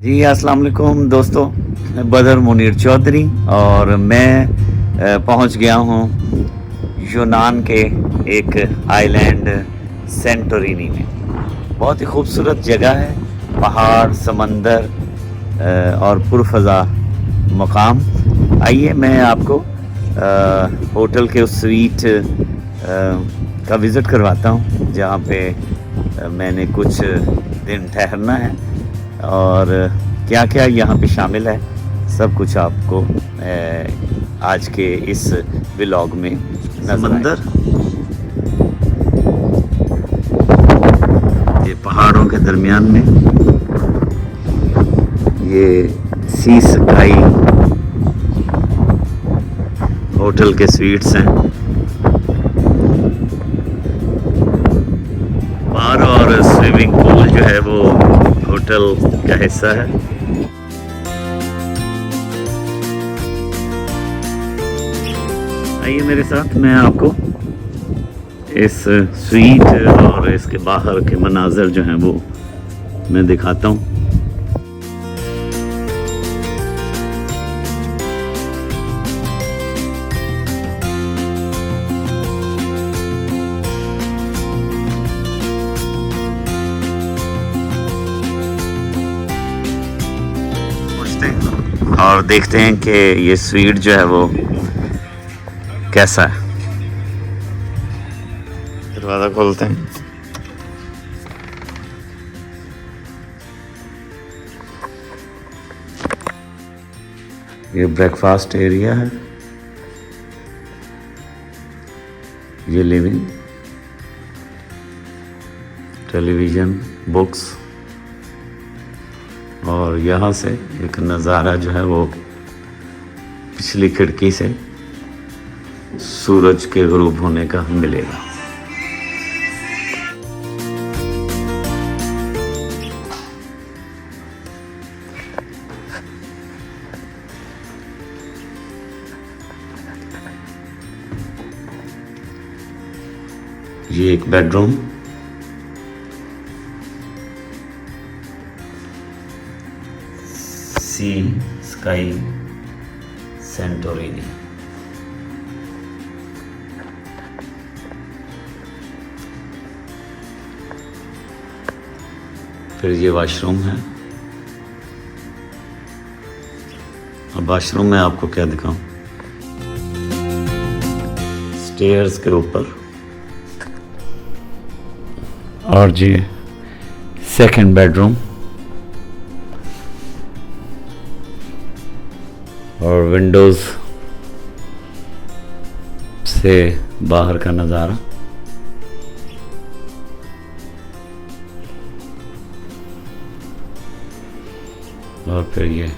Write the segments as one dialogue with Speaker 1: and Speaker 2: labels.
Speaker 1: जी अस्सलाम वालेकुम दोस्तों, मैं बदर मुनीर चौधरी और मैं पहुंच गया हूं यूनान के एक आइलैंड सेंटोरिनी में। बहुत ही खूबसूरत जगह है, पहाड़, समंदर और पुरफ़ज़ा मकाम। आइए मैं आपको होटल के उस स्वीट का विज़िट करवाता हूं जहां पे मैंने कुछ दिन ठहरना है और क्या क्या यहाँ पे शामिल है सब कुछ आपको आज के इस व्लॉग में समंदर, ये पहाड़ों के दरमियान में ये सी स्काई होटल के स्वीट्स हैं। बार और स्विमिंग पूल जो है वो होटल का हिस्सा है। आइए मेरे साथ, मैं आपको इस स्वीट और इसके बाहर के मनाजर जो हैं वो मैं दिखाता हूँ। और देखते हैं कि ये स्वीट जो है वो कैसा है। दरवाज़ा खोलते हैं। ये ब्रेकफास्ट एरिया है, ये लिविंग, टेलीविज़न, बुक्स और यहाँ से एक नज़ारा जो है वो पिछली खिड़की से सूरज के ग़ुरूब होने का मिलेगा। ये एक बेडरूम, सी स्काई सेंटोरिनी। फिर ये वॉशरूम है। अब वॉशरूम में आपको क्या दिखाऊं, स्टेयर्स के ऊपर, और जी सेकंड बेडरूम और विंडोज़ से बाहर का नज़ारा। और फिर ये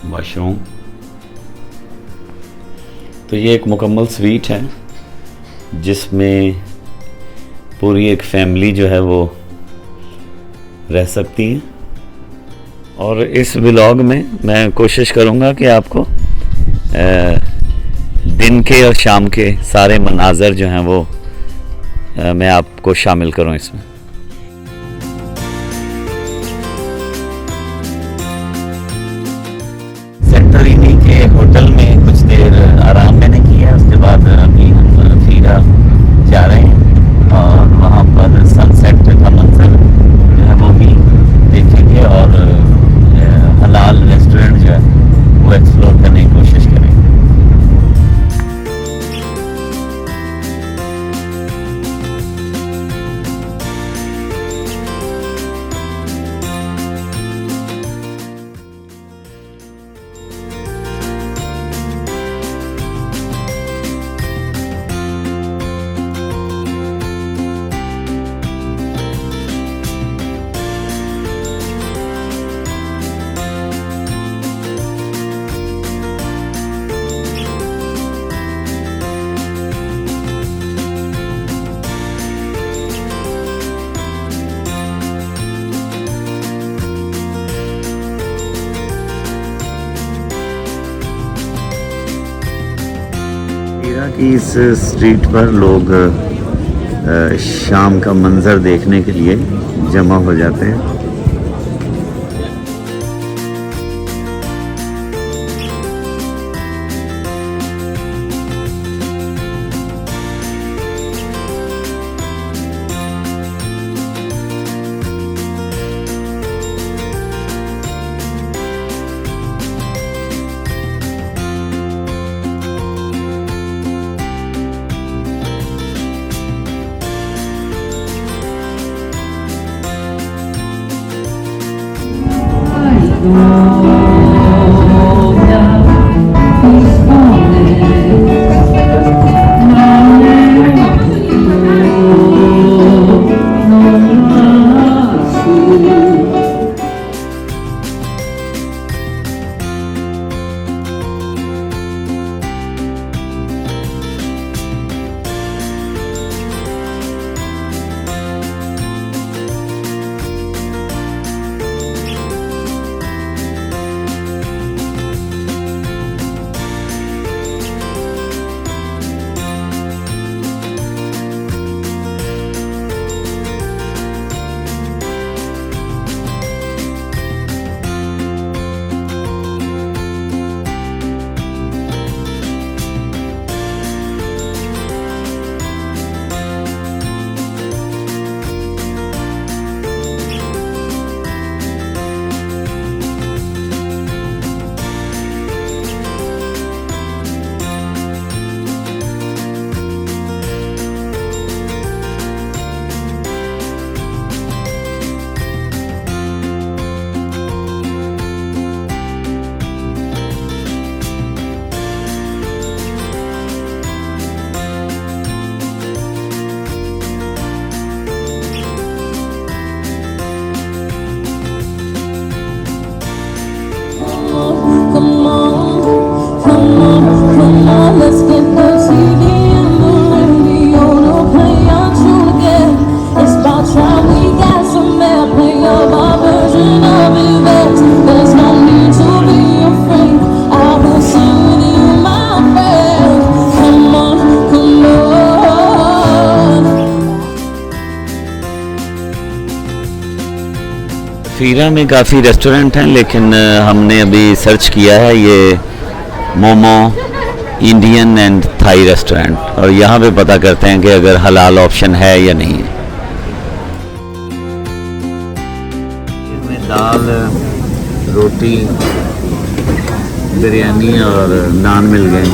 Speaker 1: वॉशरूम। तो ये एक मुकम्मल स्वीट है जिसमें पूरी एक फैमिली जो है वो रह सकती है। और इस व्लॉग में मैं कोशिश करूँगा कि आपको दिन के और शाम के सारे मनाज़र जो हैं वो मैं आपको शामिल करूँ इसमें। सेंटोरिनी के होटल में कुछ देर आराम मैंने किया, उसके बाद अभी हम फिरा जा रहे हैं और वहाँ पर सनसेट का मंजर जो है वो भी देखेंगे और हलाल रेस्टोरेंट जो है वो एक्सप्लोर करने की कोशिश करेंगे। कि इस स्ट्रीट पर लोग शाम का मंज़र देखने के लिए जमा हो जाते हैं।
Speaker 2: Let's get the TV and the radio to play our tune again. It's about time we got some airplay of our version of events. There's no need to be afraid. I will sing with you, my friend. Come on, come on.
Speaker 1: FERA में काफ़ी restaurant हैं, लेकिन हमने अभी search किया है ये momo Indian and Thai restaurant, और यहाँ पे पता करते हैं कि अगर हलाल ऑप्शन है या नहीं है। इसमें दाल, रोटी, बिरयानी और नान मिल गए।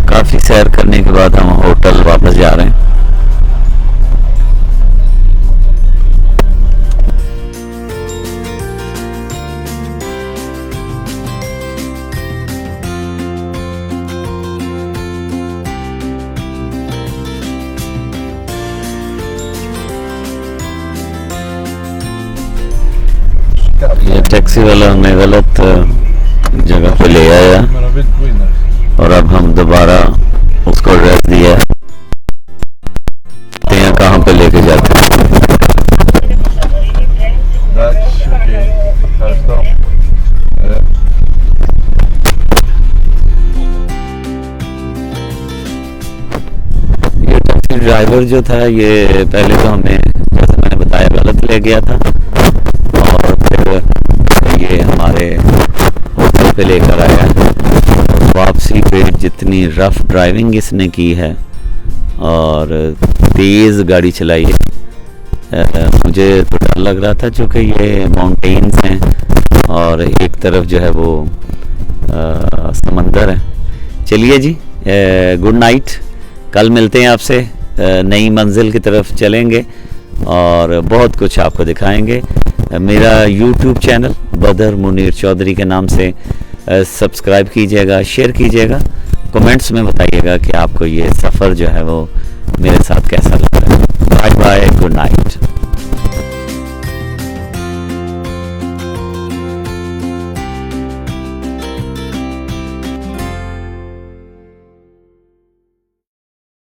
Speaker 1: काफ़ी सैर करने के बाद हम होटल वापस जा रहे हैं। ये टैक्सी वाला हमें गलत जगह पे ले आया और अब हम दोबारा उसको एड्रेस दिया है, कहाँ पे लेके जाते हैं। ये टैक्सी ड्राइवर जो था, ये पहले तो हमें, जैसे मैंने बताया, गलत ले गया था और फिर ये हमारे होटल पे लेकर आया। वापसी पे जितनी रफ ड्राइविंग इसने की है और तेज़ गाड़ी चलाई है, मुझे तो डर लग रहा था, चूँकि ये माउंटेन्स हैं और एक तरफ जो है वो समंदर है। चलिए जी, गुड नाइट। कल मिलते हैं आपसे, नई मंजिल की तरफ चलेंगे और बहुत कुछ आपको दिखाएंगे। मेरा YouTube चैनल बदर मुनीर चौधरी के नाम से सब्सक्राइब कीजिएगा, शेयर कीजिएगा, कमेंट्स में बताइएगा कि आपको ये सफ़र जो है वो मेरे साथ कैसा लग रहा है। Bye bye, good night.